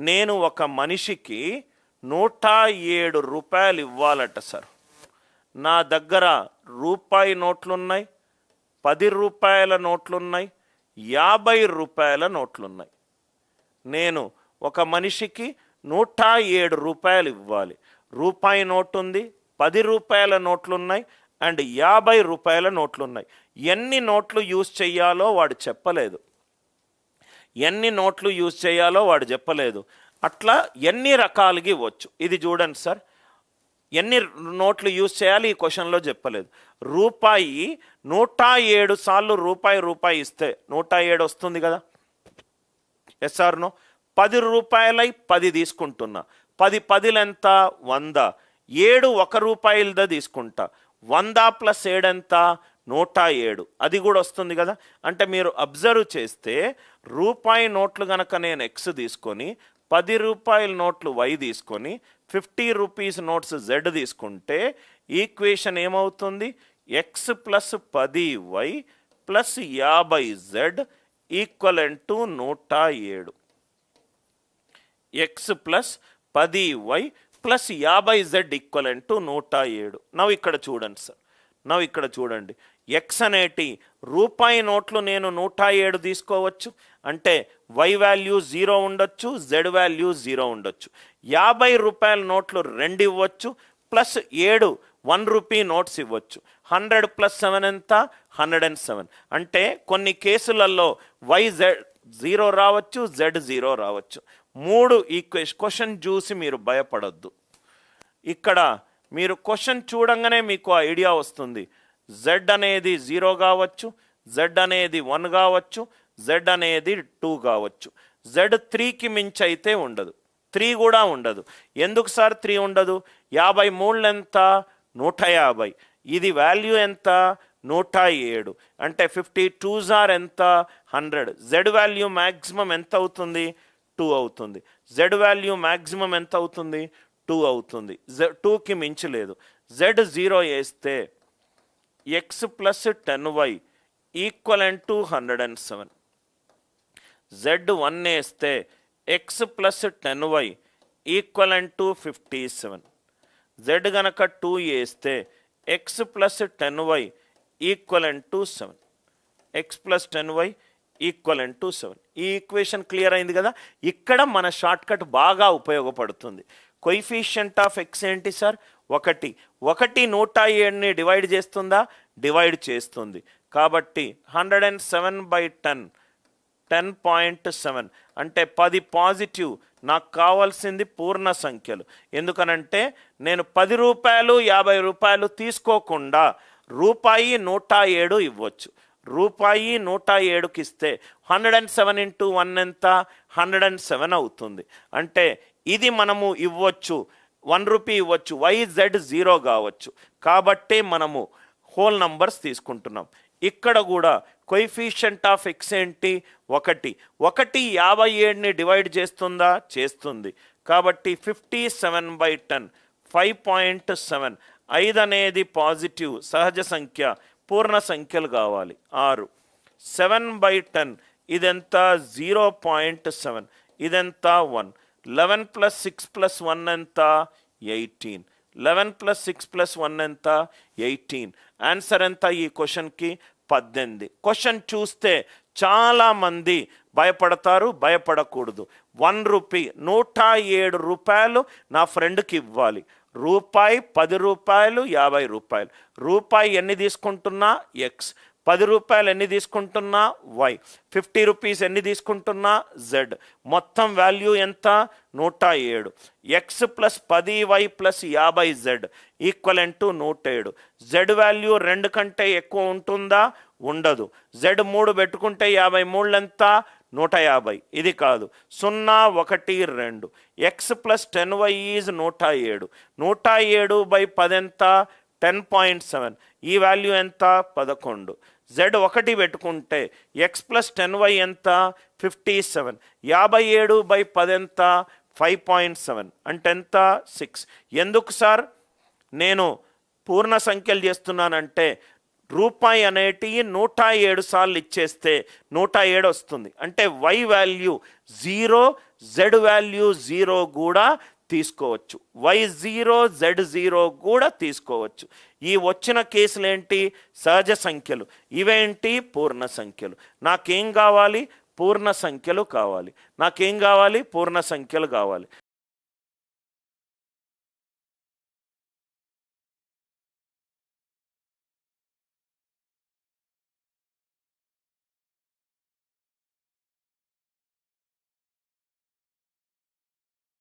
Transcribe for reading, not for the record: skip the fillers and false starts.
నేను ఒక మనిషికి 107 రూపాయలు ఇవ్వాలట సార్. నా దగ్గర రూపాయి నోట్లున్నాయి, 10 రూపాయల నోట్లున్నాయి, 50 రూపాయల నోట్లున్నాయి. నేను ఒక మనిషికి 107 రూపాయలు ఇవ్వాలి. రూపాయి నోటు ఉంది, 10 రూపాయల నోట్లున్నాయి అండ్ 50 రూపాయల నోట్లున్నాయి. ఎన్ని నోట్లు యూజ్ చేయాలో వాడు చెప్పలేదు. అట్లా ఎన్ని రకాలుగా ఇవ్వచ్చు. ఇది చూడండి సార్, ఎన్ని నోట్లు యూజ్ చేయాలి ఈ క్వశ్చన్లో చెప్పలేదు. రూపాయి 107 సార్లు రూపాయి ఇస్తే 107 వస్తుంది కదా, ఎస్ ఆర్ నో? 10 రూపాయలై 10 తీసుకుంటున్నా, 10 10లు ఎంత? 100. 7 1 రూపాయలదా తీసుకుంటా, 100 + 7 ఎంత? 107. అది కూడా వస్తుంది కదా. అంటే మీరు అబ్జర్వ్ చేస్తే రూపాయి నోట్లు కనుక నేను ఎక్స్ తీసుకొని, 10 రూపాయల నోట్లు వై తీసుకొని, 50 రూపీస్ నోట్స్ జెడ్ తీసుకుంటే ఈక్వేషన్ ఏమవుతుంది? X plus 10y plus 50z equivalent to 107. X plus 10y plus 50z equivalent to 107. నవ్వు ఇక్కడ చూడండి ఎక్స్ అనేటి రూపాయి నోట్లు నేను 107 తీసుకోవచ్చు, అంటే వై వాల్యూ 0 ఉండొచ్చు, జెడ్ వాల్యూ 0 ఉండొచ్చు. 50 రూపాయల నోట్లు 2 ఇవ్వచ్చు, ప్లస్ 7 1 రూపీ నోట్స్ ఇవ్వచ్చు. 100 + 7 ఎంత? 107. అంటే కొన్ని కేసులలో వై జెడ్ 0 రావచ్చు, జెడ్ 0 రావచ్చు. 3 క్వశ్చన్ చూసి మీరు భయపడొద్దు. ఇక్కడ మీరు క్వశ్చన్ చూడంగానే మీకు ఐడియా వస్తుంది. జెడ్ అనేది 0 కావచ్చు, జెడ్ అనేది 1 కావచ్చు, జెడ్ అనేది 2 కావచ్చు. జెడ్ 3కి మించి అయితే ఉండదు, 3 కూడా ఉండదు. ఎందుకు సార్ 3 ఉండదు? 53 ఎంత? 150. ఇది వాల్యూ ఎంత? 107. అంటే 52s ఆర్ ఎంత? 100. జెడ్ వాల్యూ మ్యాక్సిమం ఎంత అవుతుంది? 2 అవుతుంది. జెడ్ వాల్యూ మ్యాక్సిమం ఎంత అవుతుంది? 2 అవుతుంది. 2కి మించి లేదు. జెడ్ 0 వేస్తే X plus 10y equivalent to 107. Z 1 వేస్తే X plus 10y equivalent to 57. Z గనక 2 వేస్తే X plus 10y equivalent to 7. X plus 10y equivalent to 7. ఈ ఈక్వేషన్ క్లియర్ అయింది కదా. ఇక్కడ మన షార్ట్కట్ బాగా ఉపయోగపడుతుంది. కోఎఫిషియంట్ ఆఫ్ ఎక్స్ ఏంటి సార్? 1. 107ని డివైడ్ చేస్తుందా? డివైడ్ చేస్తుంది. కాబట్టి 107/10 10.7 అంటే 10 పాజిటివ్. నాకు కావాల్సింది పూర్ణ సంఖ్యలు. ఎందుకనంటే నేను 10 రూపాయలు 50 రూపాయలు తీసుకోకుండా రూపాయి 107 ఇవ్వచ్చు. రూపాయి 107కి ఇస్తే 107 × 1 ఎంత? 107 అవుతుంది. అంటే ఇది మనము ఇవ్వచ్చు, 1 రూపీ ఇవ్వచ్చు, YZ 0 కావచ్చు. కాబట్టి మనము హోల్ నంబర్స్ తీసుకుంటున్నాం. ఇక్కడ కూడా కోఎఫిషియంట్ ఆఫ్ ఎక్స్ ఏంటి? 1. 57ని డివైడ్ చేస్తుందా? చేస్తుంది. కాబట్టి 57/10 5.7. 5 అనేది పాజిటివ్ సహజ సంఖ్య, పూర్ణ సంఖ్యలు కావాలి 6. 7/10 ఇదెంత? 0.7. ఇదెంత? 1. 11 + 6 + 1 ఎంత? 18. 11 + 6 + 1 ఎంత? 18. ఆన్సర్ ఎంత ఈ క్వశ్చన్కి? 18. క్వశ్చన్ చూస్తే చాలామంది భయపడతారు, భయపడకూడదు. 1 రూపీ 107 రూపాయలు నా ఫ్రెండ్కి ఇవ్వాలి. రూపాయి 10 రూపాయలు 50 రూపాయలు. రూపాయి ఎన్ని తీసుకుంటున్నా? ఎక్స్. 10 రూపాయలు ఎన్ని తీసుకుంటున్నా? వై. 50 రూపీస్ ఎన్ని తీసుకుంటున్నా? జెడ్. మొత్తం వాల్యూ ఎంత? 107. X plus 10y plus 50z equivalent to 107. Z value 2 కంటే ఎక్కువ ఉంటుందా? ఉండదు. జెడ్ 3 పెట్టుకుంటే 53 ఎంత? 150. ఇది కాదు. 0 1 2. X plus 10y is 107. 107/10 ఎంత? 10.7. ఈ వాల్యూ ఎంత? 11. జెడ్ 1 పెట్టుకుంటే ఎక్స్ ప్లస్ 10y ఎంత? 57. 57/10 ఎంత? 5.7. అంటే ఎంత? 6. ఎందుకు సార్ నేను పూర్ణ సంఖ్యలు చేస్తున్నానంటే రూపాయి అనేటి 107 సార్లు ఇచ్చేస్తే 107 వస్తుంది. అంటే వై వాల్యూ 0, జెడ్ వాల్యూ 0 కూడా తీసుకోవచ్చు. y0 z0 కూడా తీసుకోవచ్చు. ఈ వచ్చిన కేసులు ఏంటి? సహజ సంఖ్యలు. ఇవేంటి? పూర్ణ సంఖ్యలు. నాకేం కావాలి? పూర్ణ సంఖ్యలు కావాలి. నాకేం కావాలి? పూర్ణ సంఖ్యలు కావాలి.